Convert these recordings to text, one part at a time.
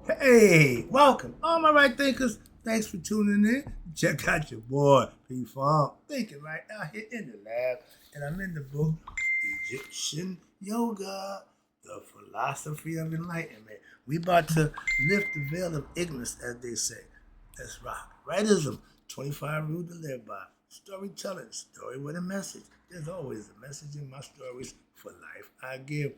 Hey, welcome, all my right thinkers. Thanks for tuning in. Check out your boy, P Funk, thinking right out here in the lab, and I'm in the book Egyptian Yoga, the philosophy of enlightenment. We about to lift the veil of ignorance, as they say. Let's rock. Rightism, 25 rules to live by. Storytelling, story with a message. There's always a message in my stories. For life, I give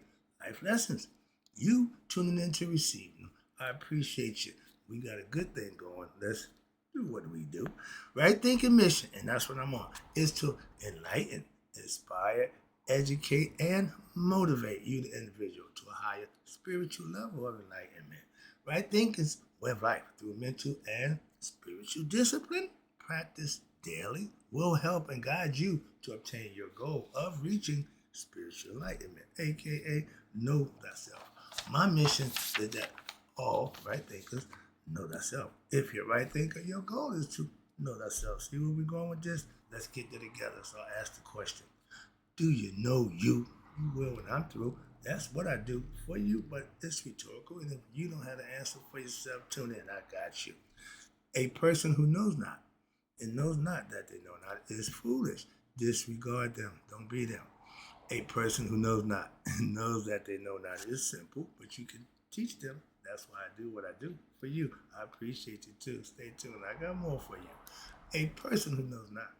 life lessons. You tuning in to receive them. I appreciate you. We got a good thing going. Let's do what we do. Right thinking mission, and that's what I'm on, is to enlighten, inspire, educate, and motivate you, the individual, to a higher spiritual level of enlightenment. Right thinking's way of life through mental and spiritual discipline, practice daily, will help and guide you to obtain your goal of reaching spiritual enlightenment, aka know thyself. My mission is that all right thinkers know thyself. If you're a right thinker, your goal is to know thyself. See where we're going with this? Let's get there together. So I ask the question, do you know you? You will when I'm through. That's what I do for you, but it's rhetorical. And if you don't have the answer for yourself, tune in. I got you. A person who knows not and knows not that they know not is foolish. Disregard them. Don't be them. A person who knows not and knows that they know not is simple, but you can teach them. That's why I do what I do for you. I appreciate you too. Stay tuned. I got more for you. A person who knows not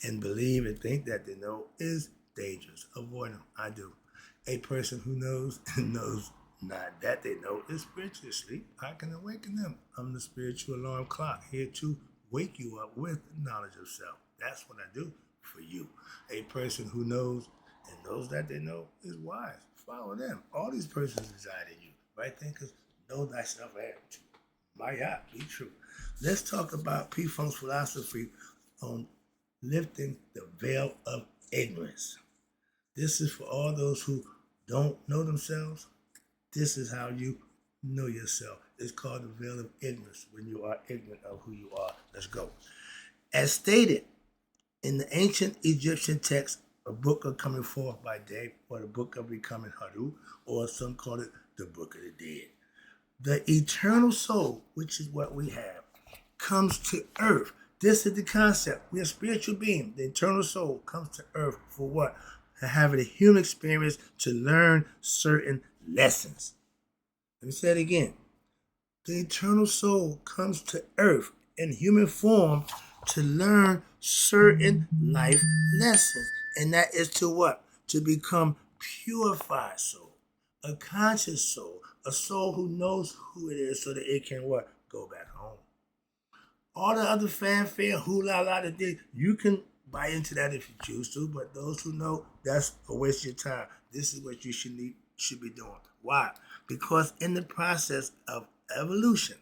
and believe and think that they know is dangerous. Avoid them. I do. A person who knows and knows not that they know is spiritually asleep. I can awaken them. I'm the spiritual alarm clock here to wake you up with knowledge of self. That's what I do for you. A person who knows and knows that they know is wise. Follow them. All these persons reside in you. Right thinkers, know thyself and Maya, be true. Let's talk about P. Funk's philosophy on lifting the veil of ignorance. This is for all those who don't know themselves. This is how you know yourself. It's called the veil of ignorance when you are ignorant of who you are. Let's go. As stated in the ancient Egyptian text, a book of coming forth by day, or the book of becoming Haru, or some call it the book of the dead. The eternal soul, which is what we have, comes to earth. This is the concept. We are spiritual beings. The eternal soul comes to earth for what? To have a human experience to learn certain lessons. Let me say it again. The eternal soul comes to earth in human form to learn certain life lessons. And that is to what? To become purified soul, a conscious soul, a soul who knows who it is so that it can what? Go back home. All the other fanfare, hula la that did, you can buy into that if you choose to, but those who know, that's a waste of your time. This is what you should be doing. Why? Because in the process of evolution,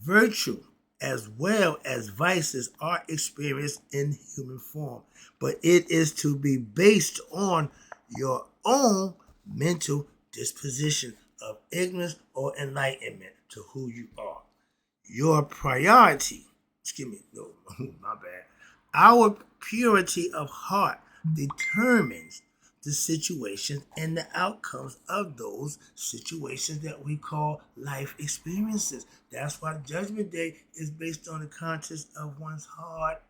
virtue as well as vices are experienced in human form, but it is to be based on your own mental disposition of ignorance or enlightenment to who you are. Your priority, excuse me, no, my bad. Our purity of heart determines the situations and the outcomes of those situations that we call life experiences. That's why Judgment Day is based on the contents of one's heart.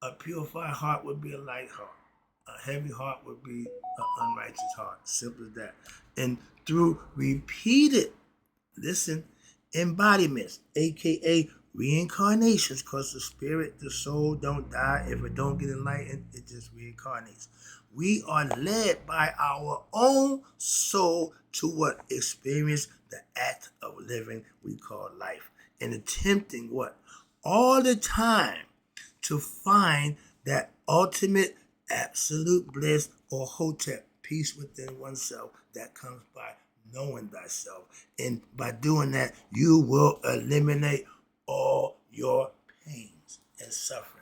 A purified heart would be a light heart. A heavy heart would be an unrighteous heart. Simple as that. And through repeated, listen, embodiments, aka reincarnations, because the spirit, the soul don't die. If it don't get enlightened, it just reincarnates. We are led by our own soul to what? Experience the act of living we call life. And attempting what? All the time to find that ultimate absolute bliss or hotep, peace within oneself, that comes by knowing thyself. And by doing that, you will eliminate all your pains and sufferings.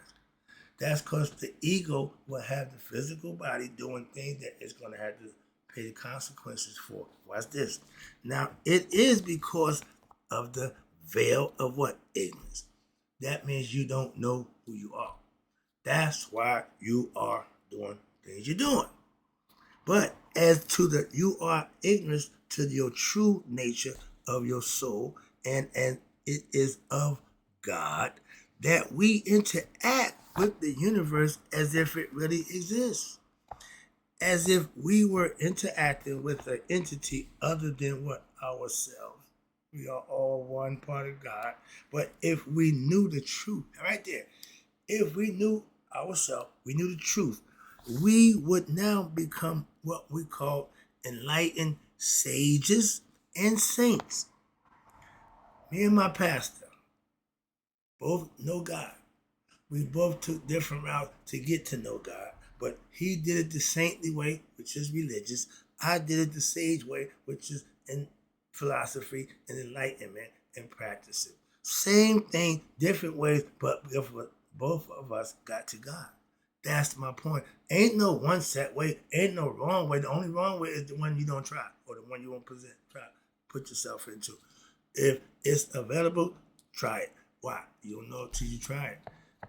That's because the ego will have the physical body doing things that it's going to have to pay the consequences for. Watch this. Now, it is because of the veil of what? Ignorance. That means you don't know who you are. That's why you are doing things you're doing. But as to the you are ignorant to your true nature of your soul, and it is of God, that we interact with the universe as if it really exists, as if we were interacting with an entity other than what ourselves. We are all one part of God. But if we knew the truth, right there, if we knew ourselves, we knew the truth, we would now become what we call enlightened sages and saints. Me and my pastor both know God. We both took different routes to get to know God. But he did it the saintly way, which is religious. I did it the sage way, which is in philosophy and enlightenment and practicing. Same thing, different ways, but both of us got to God. That's my point. Ain't no one set way, ain't no wrong way. The only wrong way is the one you don't try, or the one you won't put yourself into. If it's available, try it. Why? You don't know till you try it.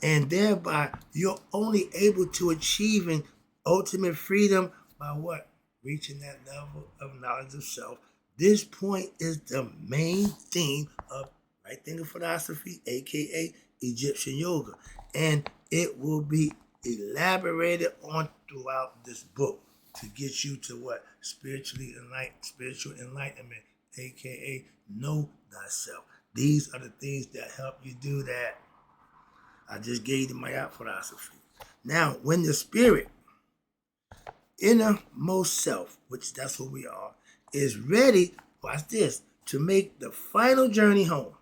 And thereby, you're only able to achieving ultimate freedom by what? Reaching that level of knowledge of self. This point is the main theme of right thinking philosophy, aka Egyptian yoga. And it will be elaborated on throughout this book to get you to what? Spiritual enlightenment, aka know thyself. These are the things that help you do that. I just gave you my philosophy. Now, when the spirit, innermost self, which that's what we are, is ready, watch this, to make the final journey home.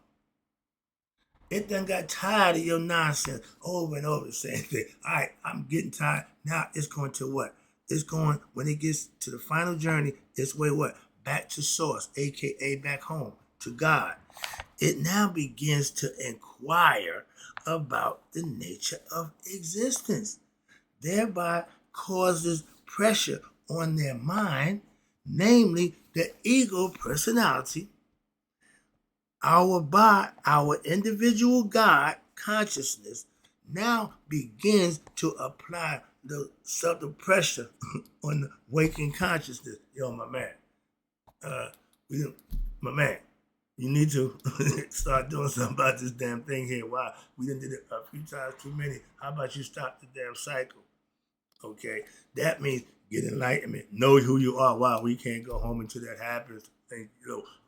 It done got tired of your nonsense over and over the same thing. All right, I'm getting tired. Now it's going to what? It's going, when it gets to the final journey, it's way what? Back to source, aka back home, to God. It now begins to inquire about the nature of existence, thereby causes pressure on their mind, namely the ego personality, our individual God consciousness now begins to apply the subtle pressure on the waking consciousness. Yo, my man, you need to start doing something about this damn thing here. Wow, we done did it a few times too many. How about you stop the damn cycle? Okay, that means get enlightenment. Know who you are. Wow, we can't go home until that happens. And,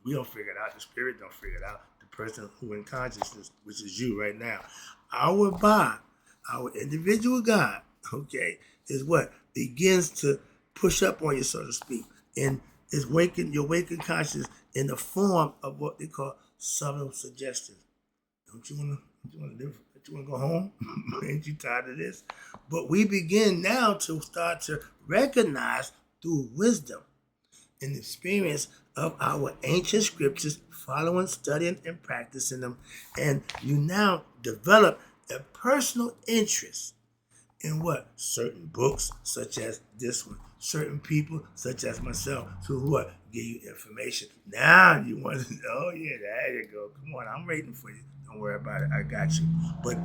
we don't figure it out. The spirit don't figure it out. The person who in consciousness, which is you right now. Our individual God, okay, is what begins to push up on you, so to speak, and is your waking consciousness in the form of what they call subtle suggestions. Don't you want to go home? Ain't you tired of this? But we begin now to start to recognize through wisdom and experience of our ancient scriptures, following, studying, and practicing them. And you now develop a personal interest in what? Certain books, such as this one. Certain people, such as myself, who what? Give you information. Now you want to, oh yeah, there you go. Come on, I'm waiting for you. Don't worry about it. I got you. But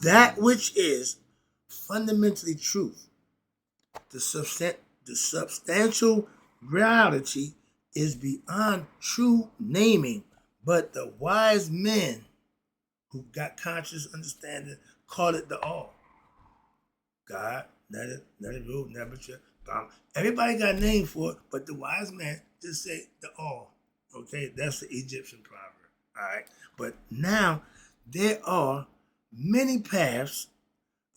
that which is fundamentally truth, the substantial reality is beyond true naming. But the wise men who got conscious understanding call it the all. God, never rule, never trip. Everybody got a name for it, but the wise man just say the all. Okay, that's the Egyptian proverb. All right, but now there are many paths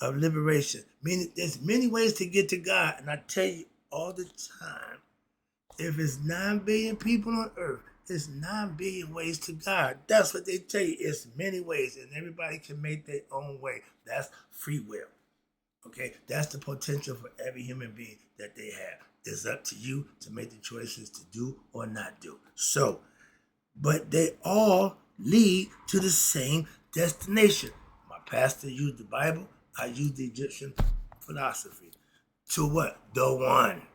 of liberation. There's many ways to get to God, and I tell you all the time, if it's 9 billion people on earth, it's 9 billion ways to God. That's what they tell you. It's many ways, and everybody can make their own way. That's free will. Okay, that's the potential for every human being that they have. It's up to you to make the choices to do or not do. So, but they all lead to the same destination. My pastor used the Bible. I used the Egyptian philosophy. To what? The one.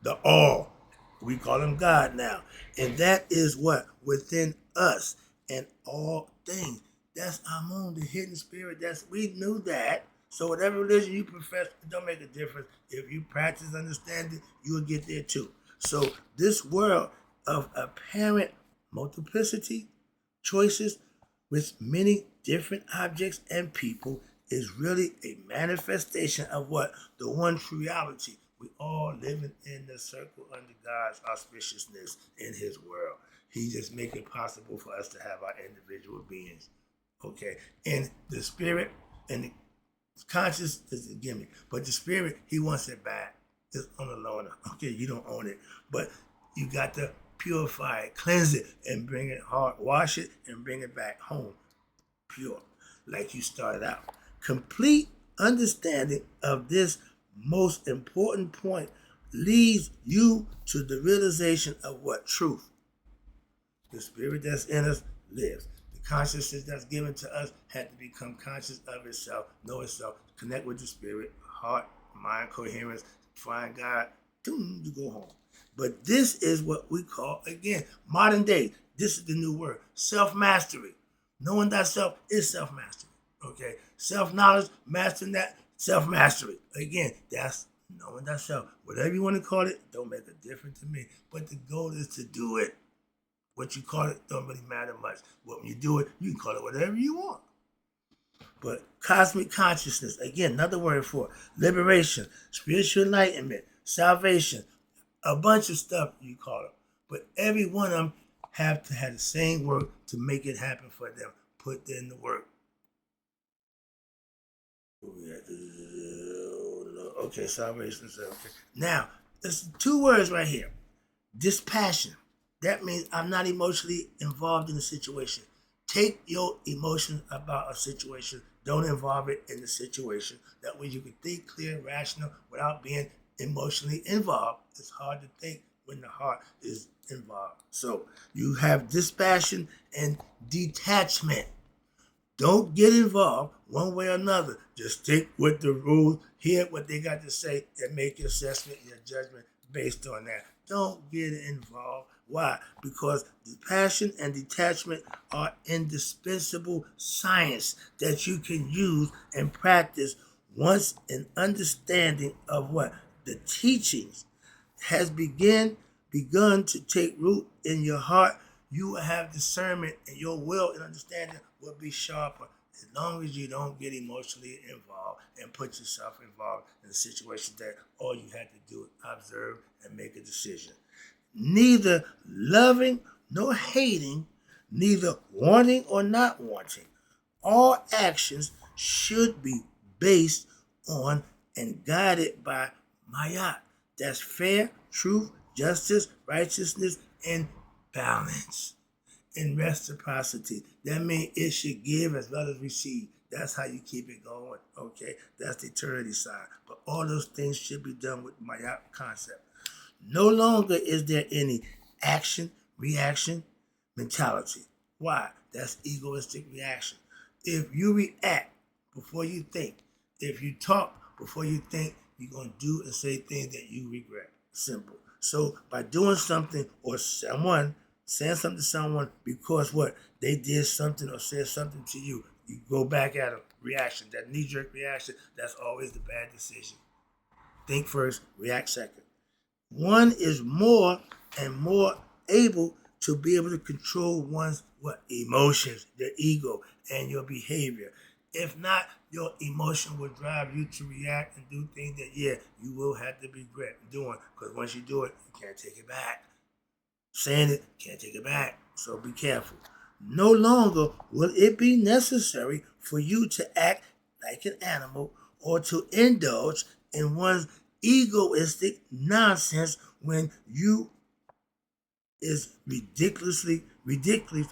The all. We call him God now. And that is what? Within us and all things. That's Amun, the hidden spirit. We knew that. So whatever religion you profess, it don't make a difference. If you practice understanding, you will get there too. So this world of apparent multiplicity, choices with many different objects and people is really a manifestation of what? The one true reality. We all living in the circle under God's auspiciousness in his world. He just make it possible for us to have our individual beings. Okay. And the spirit and the conscious is a gimmick. But the spirit, he wants it back. It's on the loaner. Okay, you don't own it. But you got to purify it, cleanse it, and bring it hard, wash it, and bring it back home. Pure. Like you started out. Complete understanding of this most important point leads you to the realization of what? Truth. The spirit that's in us lives. The consciousness that's given to us had to become conscious of itself, know itself, connect with the spirit, heart, mind coherence, find God, you go home. But this is what we call, again, modern day. This is the new word, self-mastery. Knowing thyself is self-mastery. Okay, self-knowledge, mastering that, self-mastery. Again, that's knowing thyself. Whatever you want to call it, don't make a difference to me. But the goal is to do it. What you call it don't really matter much. But when you do it, you can call it whatever you want. But cosmic consciousness, again, another word for it, liberation, spiritual enlightenment, salvation, a bunch of stuff you call it. But every one of them have to have the same work to make it happen for them. Put in the work. Okay, salvation. Okay. Now, there's two words right here. Dispassion. That means I'm not emotionally involved in the situation. Take your emotions about a situation. Don't involve it in the situation. That way you can think clear, rational, without being emotionally involved. It's hard to think when the heart is involved. So you have dispassion and detachment. Don't get involved one way or another. Just stick with the rules, hear what they got to say, and make your assessment, your judgment based on that. Don't get involved. Why? Because passion and detachment are indispensable science that you can use and practice once an understanding of what? The teachings has begun to take root in your heart. You will have discernment, and your will and understanding will be sharper as long as you don't get emotionally involved and put yourself involved in a situation that all you had to do is observe and make a decision. Neither loving nor hating, neither wanting or not wanting. All actions should be based on and guided by Mayat. That's fair, truth, justice, righteousness, and balance. In reciprocity. That means it should give as well as receive. That's how you keep it going. Okay, that's the eternity side. But all those things should be done with Mayat concept. No longer is there any action, reaction, mentality. Why? That's egoistic reaction. If you react before you think, if you talk before you think, you're going to do and say things that you regret. Simple. So by doing something or someone, saying something to someone because what? They did something or said something to you, you go back at them. Reaction, that knee-jerk reaction, that's always the bad decision. Think first, react second. One is more and more able to be able to control one's what? Emotions, their ego, and your behavior. If not, your emotion will drive you to react and do things that, you will have to regret doing. Because once you do it, you can't take it back. Saying it, can't take it back. So be careful. No longer will it be necessary for you to act like an animal or to indulge in one's egoistic nonsense when you is ridiculous,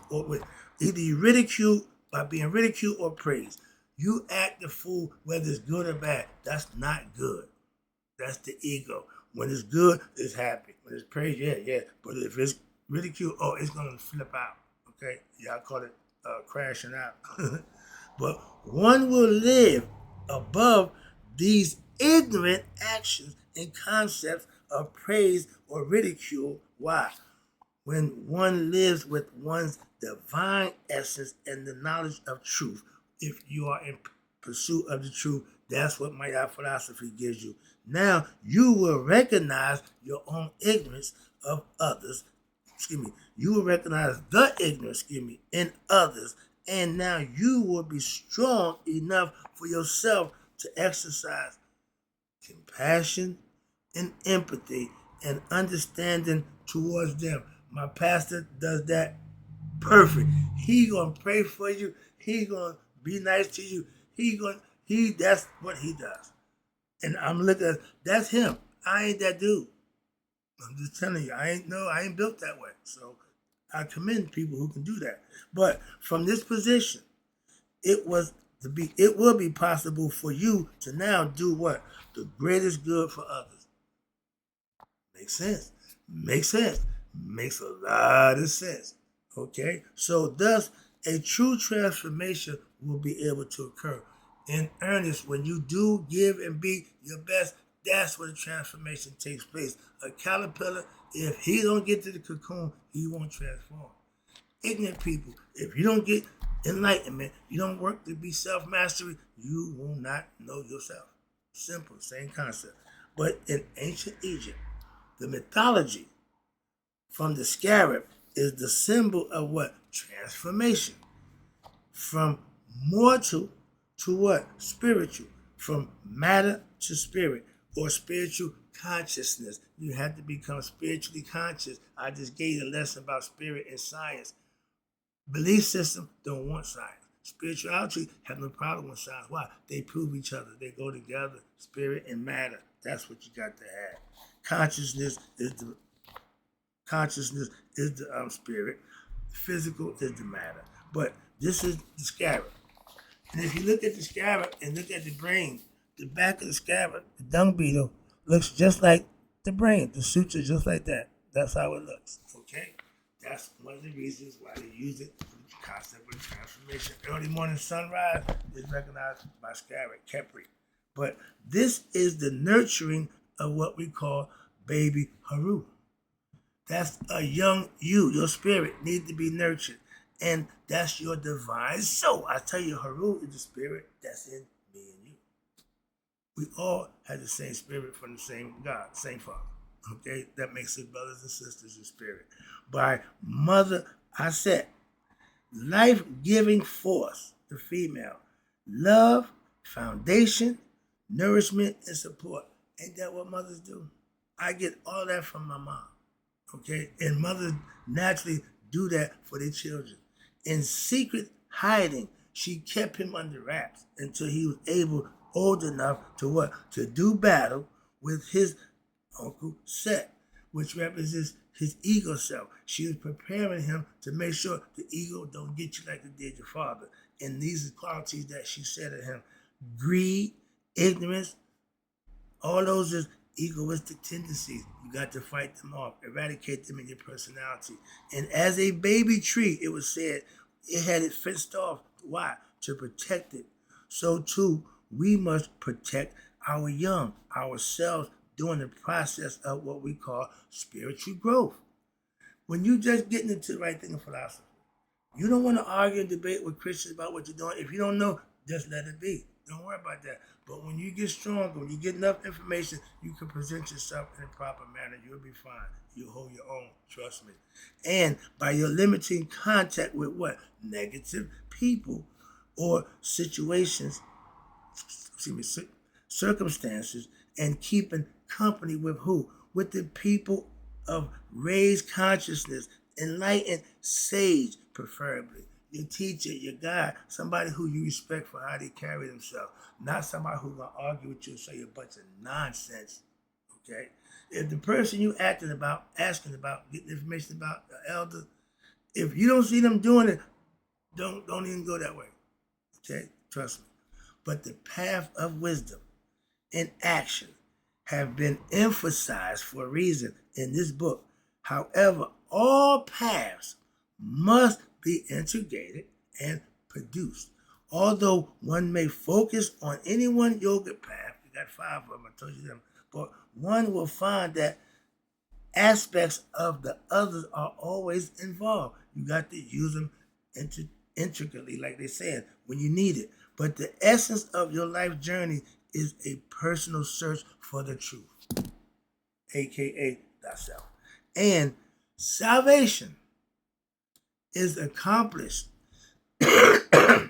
or with either you ridicule by being ridiculed or praised. You act the fool whether it's good or bad. That's not good. That's the ego. When it's good, it's happy. When it's praised, yeah. But if it's ridicule, it's gonna flip out. Okay, y'all call it crashing out. But one will live above these ignorant actions and concepts of praise or ridicule. Why? When one lives with one's divine essence and the knowledge of truth, if you are in pursuit of the truth, That's what my philosophy gives you. Now you will recognize your own ignorance of others. You will recognize the ignorance, in others. And now you will be strong enough for yourself to exercise compassion and empathy and understanding towards them. My pastor does that perfect. He gonna pray for you. He gonna be nice to you. That's what he does. And I'm looking at that's him. I ain't that dude. I'm just telling you, I ain't built that way. So I commend people who can do that. But from this position, it will be possible for you to now do what? The greatest good for others. Makes sense. Makes sense. Makes a lot of sense. Okay? So thus a true transformation will be able to occur. In earnest, when you do give and be your best, that's where the transformation takes place. A caterpillar, if he don't get to the cocoon, he won't transform. Ignorant people, if you don't get enlightenment, you don't work to be self-mastery, you will not know yourself. Simple, same concept. But in ancient Egypt, the mythology from the scarab is the symbol of what? Transformation. From mortal to what? Spiritual. From matter to spirit, or spiritual consciousness. You have to become spiritually conscious. I just gave you a lesson about spirit and science. Belief system don't want science. Spirituality have no problem with science. Why? They prove each other. They go together. Spirit and matter. That's what you got to have. Consciousness is the spirit. Physical is the matter. But this is the scarab. And if you look at the scarab and look at the brain, the back of the scarab, the dung beetle, looks just like the brain. The suture just like that. That's how it looks. Okay? That's one of the reasons why they use it for the concept of transformation. Early morning sunrise is recognized by scarab, Kepri. But this is the nurturing of what we call baby Haru. That's a young you. Your spirit needs to be nurtured. And that's your divine soul. I tell you, Haru is the spirit that's in me and you. We all have the same spirit from the same God, same Father. Okay? That makes us brothers and sisters in spirit. By Mother Aset, life-giving force, the female. Love, foundation, nourishment, and support. Ain't that what mothers do? I get all that from my mom. Okay? And mothers naturally do that for their children. In secret hiding, she kept him under wraps until he was old enough to what? To do battle with his Uncle Set, which represents his ego self. She was preparing him to make sure the ego don't get you like it did your father. And these are qualities that she said to him. Greed, ignorance, all those is egoistic tendencies. You got to fight them off, eradicate them in your personality. And as a baby tree, it was said, it had it fenced off. Why? To protect it. So too, we must protect our young, ourselves, during the process of what we call spiritual growth. When you just getting into the right thing in philosophy, you don't want to argue and debate with Christians about what you're doing. If you don't know, just let it be. Don't worry about that. But when you get stronger, when you get enough information, you can present yourself in a proper manner. You'll be fine. You'll hold your own. Trust me. And by your limiting contact with what? Negative people or situations, circumstances, and keeping company with who? With the people of raised consciousness, enlightened sage, preferably. Your teacher, your guide, somebody who you respect for how they carry themselves, not somebody who's going to argue with you and say a bunch of nonsense, okay? If the person you asking about, getting information about the elder, if you don't see them doing it, don't even go that way, okay? Trust me. But the path of wisdom and action have been emphasized for a reason in this book. However, all paths must be integrated and produced. Although one may focus on any one yoga path, you got 5 of them, I told you them, but one will find that aspects of the others are always involved. You got to use them intricately, like they said, when you need it. But the essence of your life journey is a personal search for the truth, aka thyself. And salvation is accomplished through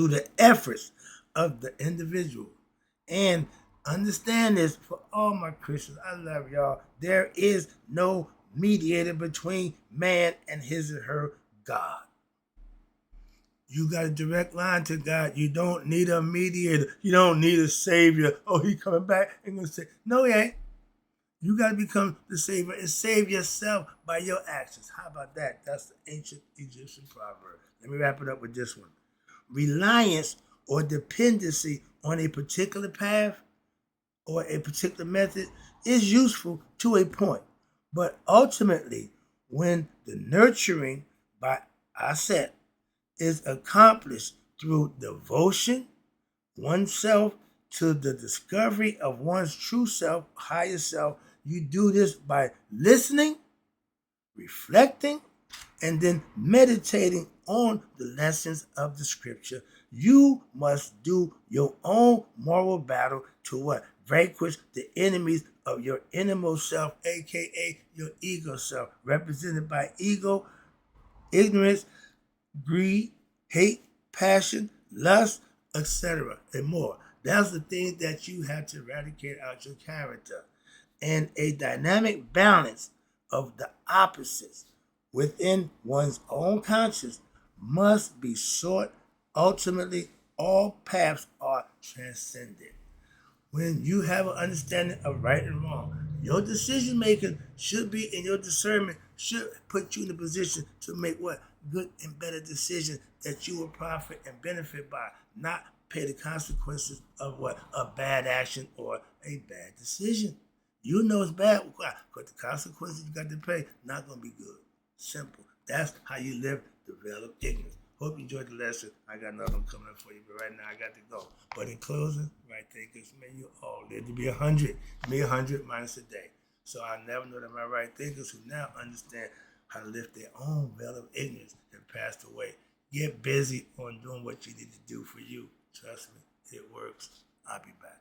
the efforts of the individual. And understand this for all my Christians. I love y'all. There is no mediator between man and his or her God. You got a direct line to God. You don't need a mediator. You don't need a savior. Oh, he coming back and gonna say, no, he ain't. You got to become the savior and save yourself by your actions. How about that? That's the ancient Egyptian proverb. Let me wrap it up with this one. Reliance or dependency on a particular path or a particular method is useful to a point. But ultimately, when the nurturing by Aset is accomplished through devotion, oneself to the discovery of one's true self, higher self, you do this by listening, reflecting, and then meditating on the lessons of the scripture. You must do your own moral battle to what? Vanquish the enemies of your innermost self, aka your ego self, represented by ego, ignorance, greed, hate, passion, lust, etc., and more. That's the things that you have to eradicate out your character. And a dynamic balance of the opposites within one's own conscience must be sought. Ultimately, all paths are transcended. When you have an understanding of right and wrong, your decision making should be, in your discernment should put you in a position to make what? Good and better decisions that you will profit and benefit by, not pay the consequences of what? A bad action or a bad decision. You know it's bad because the consequences you got to pay not going to be good. Simple. That's how you live the veil of ignorance. Hope you enjoyed the lesson. I got another one coming up for you, but right now I got to go. But in closing, right thinkers, may you all live to be 100. Me 100 minus a day. So I never know that my right thinkers who now understand how to lift their own veil of ignorance have passed away. Get busy on doing what you need to do for you. Trust me, it works. I'll be back.